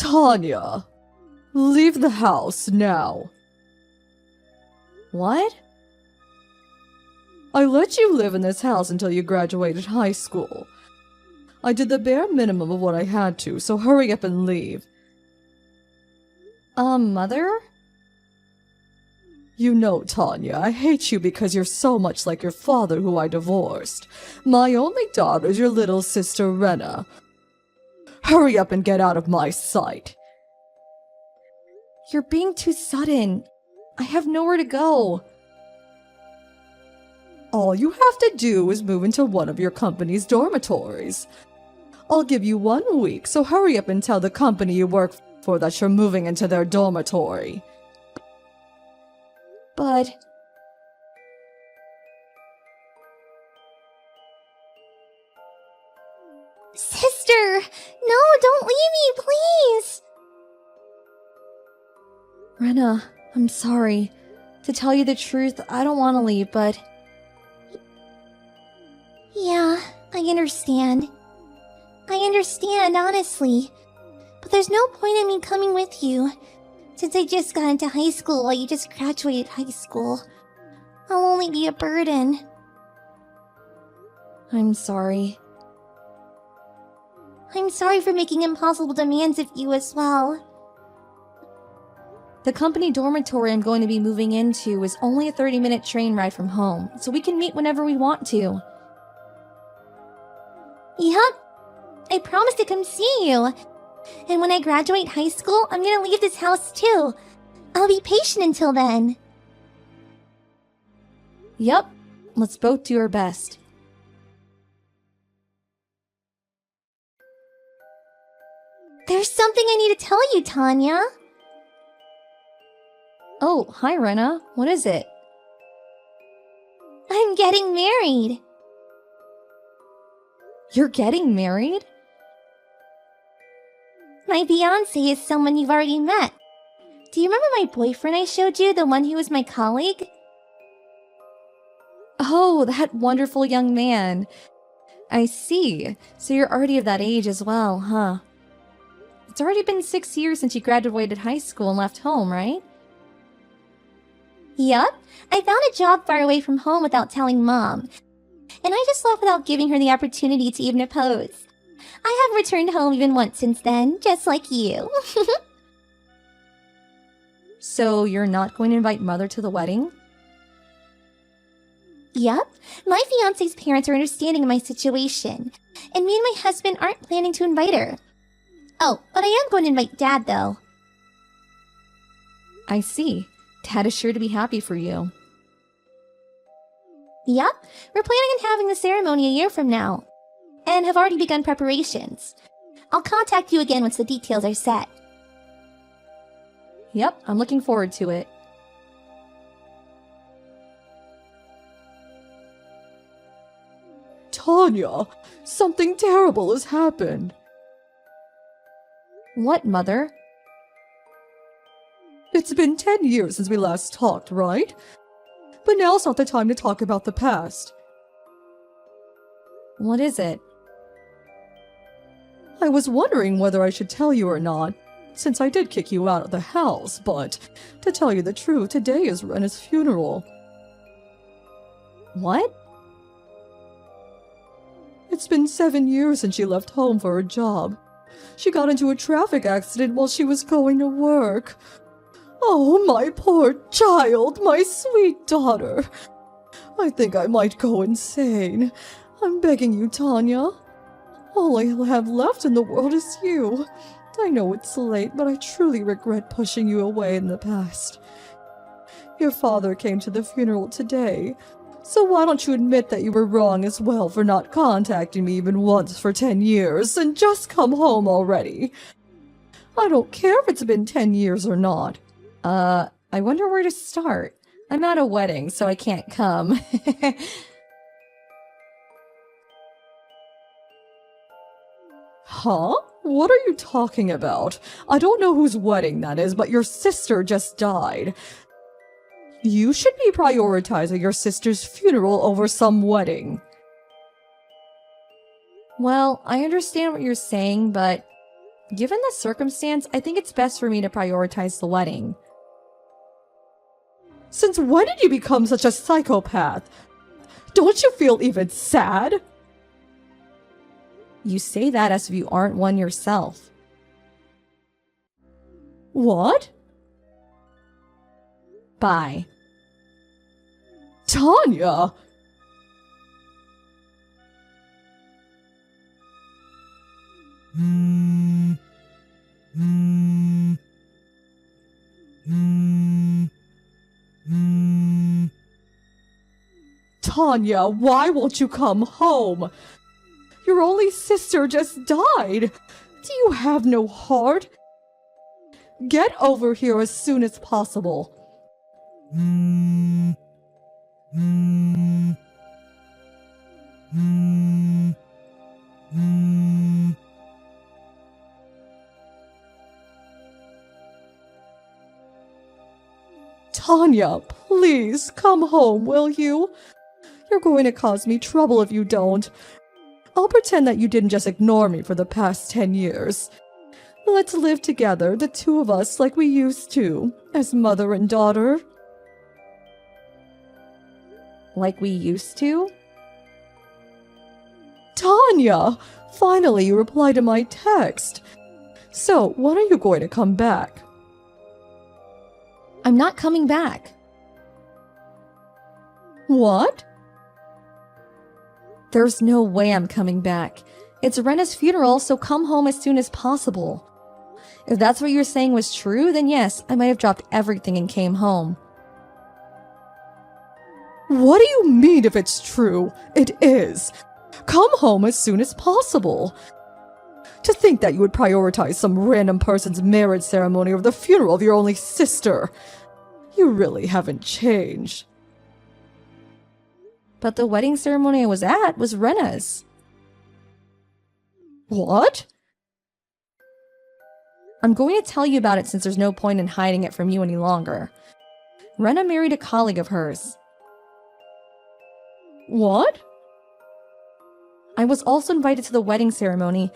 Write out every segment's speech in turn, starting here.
Tanya, leave the house now. What? I let you live in this house until you graduated high school. I did the bare minimum of what I had to, so hurry up and leave. Mother? You know, Tanya, I hate you because you're so much like your father who I divorced. My only daughter's your little sister, Rena. Hurry up and get out of my sight. You're being too sudden. I have nowhere to go. All you have to do is move into one of your company's dormitories. I'll give you 1 week, so hurry up and tell the company you work for that you're moving into their dormitory. But... Sister! No, don't leave me, please! Rena, I'm sorry. To tell you the truth, I don't want to leave, but... Yeah, I understand. I understand, honestly. But there's no point in me coming with you. Since I just got into high school while you just graduated high school. I'll only be a burden. I'm sorry. I'm sorry for making impossible demands of you as well. The company dormitory I'm going to be moving into is only a 30-minute train ride from home, so we can meet whenever we want to. Yup. I promise to come see you. And when I graduate high school, I'm gonna leave this house too. I'll be patient until then. Yup. Let's both do our best. There's something I need to tell you, Tanya. Oh, hi, Rena. What is it? I'm getting married. You're getting married? My fiancé is someone you've already met. Do you remember my boyfriend I showed you, the one who was my colleague? Oh, that wonderful young man. I see. So you're already of that age as well, huh? It's already been 6 years since you graduated high school and left home, right? Yup. I found a job far away from home without telling Mom. And I just left without giving her the opportunity to even oppose. I haven't returned home even once since then, just like you. So you're not going to invite Mother to the wedding? Yup. My fiancé's parents are understanding of my situation. And me and my husband aren't planning to invite her. Oh, but I am going to invite Dad, though. I see. Dad is sure to be happy for you. Yup. We're planning on having the ceremony a year from now. And have already begun preparations. I'll contact you again once the details are set. Yep, I'm looking forward to it. Tanya, something terrible has happened. What, Mother? It's been 10 years since we last talked, right? But now's not the time to talk about the past. What is it? I was wondering whether I should tell you or not, since I did kick you out of the house, but to tell you the truth, today is Rena's funeral. What? It's been 7 years since she left home for her job. She got into a traffic accident while she was going to work. Oh, my poor child, my sweet daughter. I think I might go insane. I'm begging you, Tanya. All I have left in the world is you. I know it's late, but I truly regret pushing you away in the past. Your father came to the funeral today, so why don't you admit that you were wrong as well for not contacting me even once for 10 years, and just come home already? I don't care if it's been 10 years or not. I wonder where to start. I'm at a wedding, so I can't come. Huh? What are you talking about? I don't know whose wedding that is, but your sister just died. You should be prioritizing your sister's funeral over some wedding. Well, I understand what you're saying, but Given the circumstance, I think it's best for me to prioritize the wedding. Since when did you become such a psychopath? Don't you feel even sad? You say that as if you aren't one yourself. What? Bye. Tanya! Tanya, why won't you come home? Your only sister just died. Do you have no heart? Get over here as soon as possible. Tanya, please come home, will you? You're going to cause me trouble if you don't. I'll pretend that you didn't just ignore me for the past 10 years. Let's live together, the two of us, like we used to, as mother and daughter. Like we used to? Tanya! Finally, you replied to my text. So, when are you going to come back? I'm not coming back. What? There's no way I'm coming back. It's Rena's funeral, so come home as soon as possible. If that's what you're saying was true, then yes, I might have dropped everything and came home. What do you mean if it's true? It is. Come home as soon as possible. To think that you would prioritize some random person's marriage ceremony over the funeral of your only sister. You really haven't changed. But the wedding ceremony I was at was Rena's. What? I'm going to tell you about it since there's no point in hiding it from you any longer. Rena married a colleague of hers. What? I was also invited to the wedding ceremony,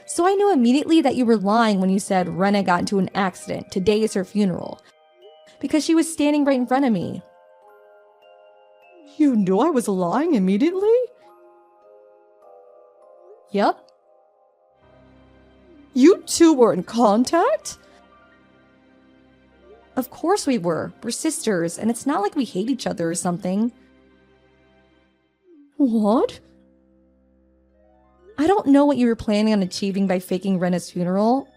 so I knew immediately that you were lying when you said Rena got into an accident. Today is her funeral. Because she was standing right in front of me. You knew I was lying immediately? Yup. You two were in contact? Of course we were. We're sisters, and it's not like we hate each other or something. What? I don't know what you were planning on achieving by faking Rena's funeral,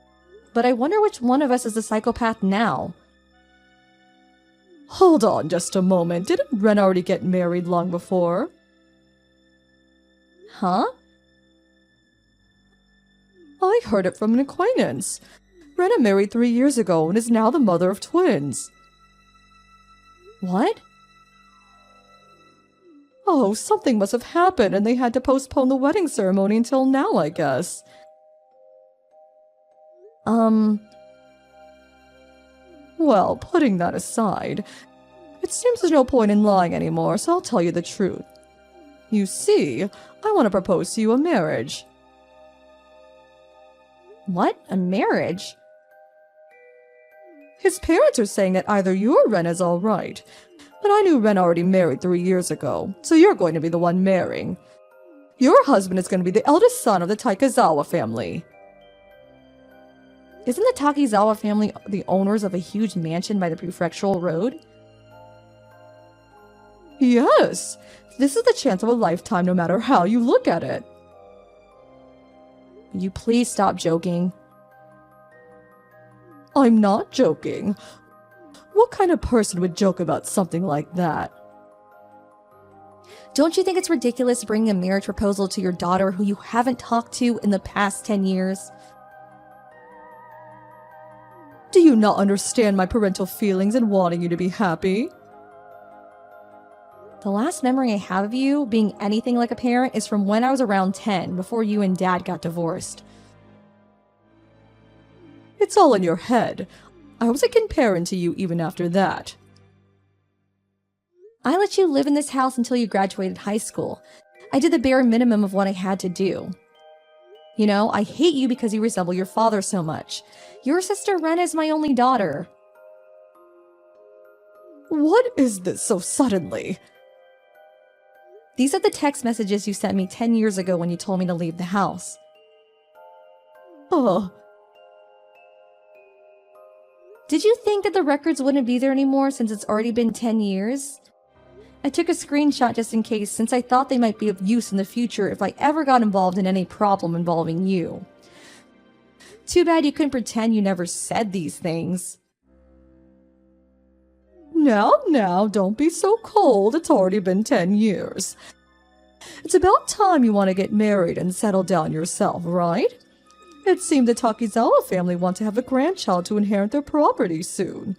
but I wonder which one of us is the psychopath now. Hold on just a moment. Didn't Ren already get married long before? Huh? I heard it from an acquaintance. Rena married 3 years ago and is now the mother of twins. What? Oh, something must have happened and they had to postpone the wedding ceremony until now, I guess. Well, putting that aside, it seems there's no point in lying anymore, so I'll tell you the truth. You see, I want to propose to you a marriage. What? A marriage? His parents are saying that either you or Ren is alright, but I knew Ren already married 3 years ago, so you're going to be the one marrying. Your husband is going to be the eldest son of the Taikazawa family. Isn't the Takizawa family the owners of a huge mansion by the prefectural road? Yes, this is the chance of a lifetime no matter how you look at it. Will you please stop joking? I'm not joking. What kind of person would joke about something like that? Don't you think it's ridiculous bringing a marriage proposal to your daughter who you haven't talked to in the past 10 years? Do you not understand my parental feelings and wanting you to be happy? The last memory I have of you being anything like a parent is from when I was around 10, before you and Dad got divorced. It's all in your head. I was a good parent to you even after that. I let you live in this house until you graduated high school. I did the bare minimum of what I had to do. You know, I hate you because you resemble your father so much. Your sister Ren is my only daughter. What is this so suddenly? These are the text messages you sent me 10 years ago when you told me to leave the house. Oh, Did you think that the records wouldn't be there anymore since it's already been 10 years? I took a screenshot just in case, since I thought they might be of use in the future if I ever got involved in any problem involving you. Too bad you couldn't pretend you never said these things. now, don't be so cold. It's already been 10 years. It's about time you want to get married and settle down yourself, right? It seemed the Takizawa family want to have a grandchild to inherit their property soon.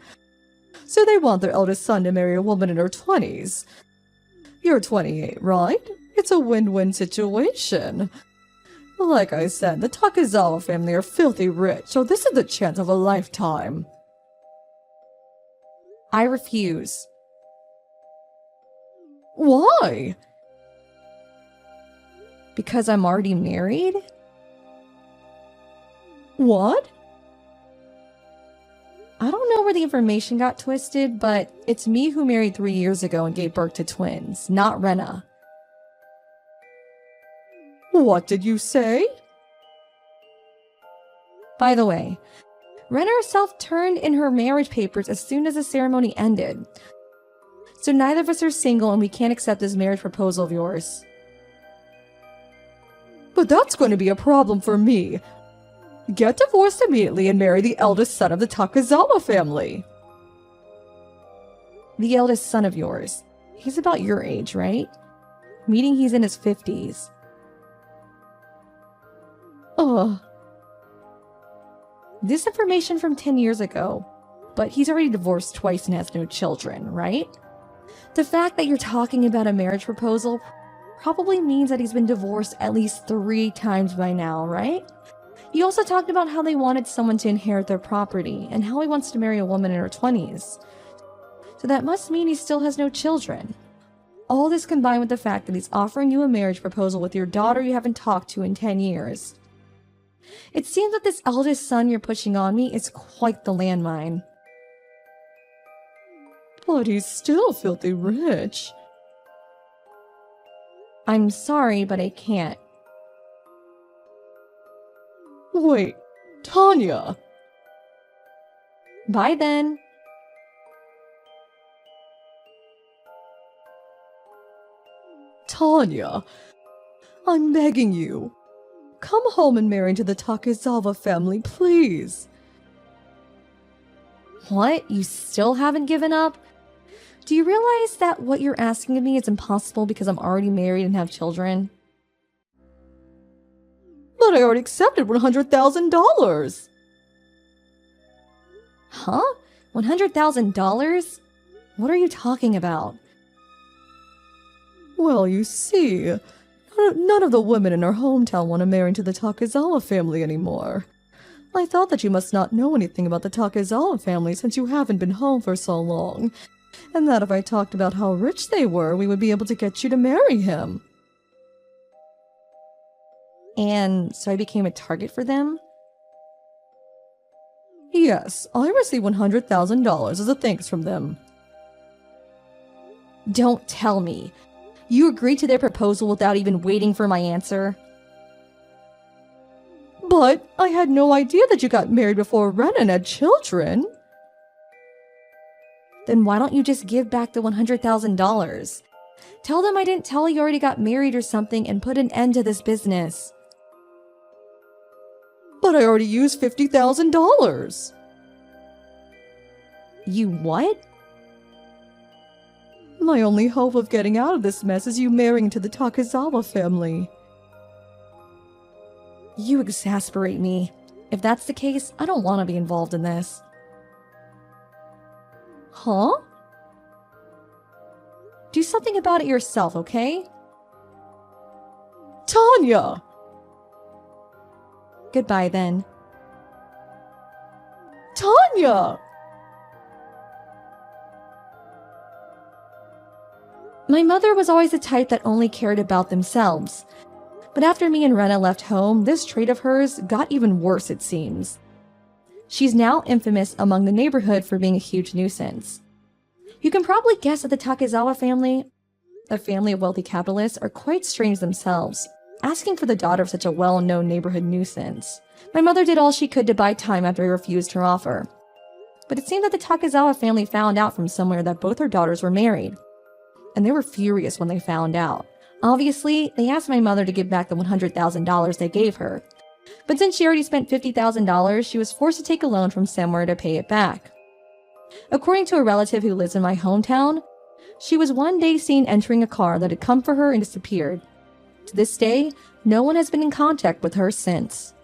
So they want their eldest son to marry a woman in her 20s. You're 28, right? It's a win-win situation. Like I said, the Takizawa family are filthy rich, so this is the chance of a lifetime. I refuse. Why? Because I'm already married? What? I don't know where the information got twisted, but it's me who married 3 years ago and gave birth to twins, not Rena. What did you say? By the way, Rena herself turned in her marriage papers as soon as the ceremony ended. So neither of us are single and we can't accept this marriage proposal of yours. But that's going to be a problem for me. Get divorced immediately and marry the eldest son of the Takizawa family. The eldest son of yours. He's about your age, right? Meaning he's in his 50s. Ugh. This information from 10 years ago. But he's already divorced twice and has no children, right? The fact that you're talking about a marriage proposal probably means that he's been divorced at least 3 times by now, right? You also talked about how they wanted someone to inherit their property and how he wants to marry a woman in her 20s. So that must mean he still has no children. All this combined with the fact that he's offering you a marriage proposal with your daughter you haven't talked to in 10 years. It seems that this eldest son you're pushing on me is quite the landmine. But he's still filthy rich. I'm sorry, but I can't. Wait, Tanya. Bye then. Tanya, I'm begging you. Come home and marry into the Takizawa family, please. What? You still haven't given up? Do you realize that what you're asking of me is impossible because I'm already married and have children? But I already accepted $100,000. Huh? $100,000? What are you talking about? Well, you see, none of the women in our hometown want to marry into the Takizawa family anymore. I thought that you must not know anything about the Takizawa family since you haven't been home for so long, and that if I talked about how rich they were, we would be able to get you to marry him. And so I became a target for them? Yes, I received $100,000 as a thanks from them. Don't tell me. You agreed to their proposal without even waiting for my answer? But I had no idea that you got married before Renan had children. Then why don't you just give back the $100,000? Tell them I didn't tell you already got married or something and put an end to this business. But I already used $50,000. You what? My only hope of getting out of this mess is you marrying into the Takizawa family. You exasperate me. If that's the case, I don't want to be involved in this. Huh? Do something about it yourself, okay? Tanya! Goodbye then. Tanya! My mother was always the type that only cared about themselves. But after me and Rena left home, this trait of hers got even worse, it seems. She's now infamous among the neighborhood for being a huge nuisance. You can probably guess that the Takezawa family, a family of wealthy capitalists, are quite strange themselves, asking for the daughter of such a well-known neighborhood nuisance. My mother did all she could to buy time after I refused her offer. But it seemed that the Takezawa family found out from somewhere that both her daughters were married. And they were furious when they found out. Obviously, they asked my mother to give back the $100,000 they gave her. But since she already spent $50,000, she was forced to take a loan from somewhere to pay it back. According to a relative who lives in my hometown, she was one day seen entering a car that had come for her and disappeared. To this day, no one has been in contact with her since.